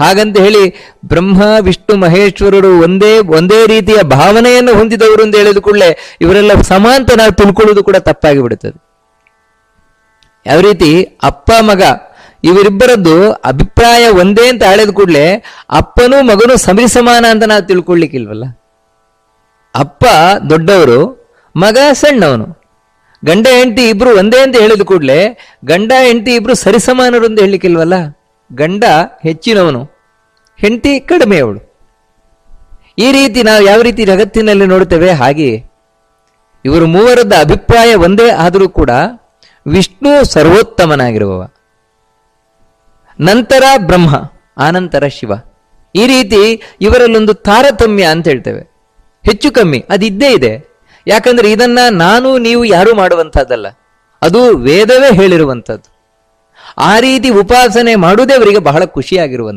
ಹಾಗಂತ ಹೇಳಿ ಬ್ರಹ್ಮ ವಿಷ್ಣು ಮಹೇಶ್ವರರು ಒಂದೇ ರೀತಿಯ ಭಾವನೆಯನ್ನು ಹೊಂದಿದವರು ಅಂತ ಹೇಳಿದ ಕೂಡಲೇ ಇವರೆಲ್ಲ ಸಮಾಂತ ನಾವು ತಿಳ್ಕೊಳ್ಳೋದು ಕೂಡ ತಪ್ಪಾಗಿ ಬಿಡುತ್ತದೆ. ಯಾವ ರೀತಿ ಅಪ್ಪ ಮಗ ಇವರಿಬ್ಬರದ್ದು ಅಭಿಪ್ರಾಯ ಒಂದೇ ಅಂತ ಹೇಳಿದ ಕೂಡಲೇ ಅಪ್ಪನೂ ಮಗನು ಸಮಾನ ಅಂತ ನಾವು ತಿಳ್ಕೊಳ್ಳಿಕ್ಕಿಲ್ವಲ್ಲ. ಅಪ್ಪ ದೊಡ್ಡವರು, ಮಗ ಸಣ್ಣವನು. ಗಂಡ ಹೆಂಡತಿ ಇಬ್ರು ಒಂದೇ ಅಂತ ಹೇಳಿದ ಕೂಡಲೇ ಗಂಡ ಹೆಂಡತಿ ಇಬ್ರು ಸರಿಸಮಾನರು ಅಂತ ಹೇಳಲಿಕ್ಕಿಲ್ವಲ್ಲ. ಗಂಡ ಹೆಚ್ಚಿನವನು, ಹೆಂಡತಿ ಕಡಿಮೆಯವಳು. ಈ ರೀತಿ ನಾವು ಯಾವ ರೀತಿ ಜಗತ್ತಿನಲ್ಲಿ ನೋಡ್ತೇವೆ ಹಾಗೆಯೇ ಇವರು ಮೂವರದ ಅಭಿಪ್ರಾಯ ಒಂದೇ ಆದರೂ ಕೂಡ ವಿಷ್ಣು ಸರ್ವೋತ್ತಮನಾಗಿರುವವ, ನಂತರ ಬ್ರಹ್ಮ, ಆನಂತರ ಶಿವ. ಈ ರೀತಿ ಇವರಲ್ಲೊಂದು ತಾರತಮ್ಯ ಅಂತ ಹೇಳ್ತೇವೆ, ಹೆಚ್ಚು ಕಮ್ಮಿ ಅದಿದ್ದೇ ಇದೆ. ಯಾಕಂದ್ರೆ ಇದನ್ನ ನಾನು ನೀವು ಯಾರು ಮಾಡುವಂಥದ್ದಲ್ಲ, ಅದು ವೇದವೇ ಹೇಳಿರುವಂಥದ್ದು. ಆ ರೀತಿ ಉಪಾಸನೆ ಮಾಡುವುದೇ ಅವರಿಗೆ ಬಹಳ ಖುಷಿಯಾಗಿರುವಂಥದ್ದು.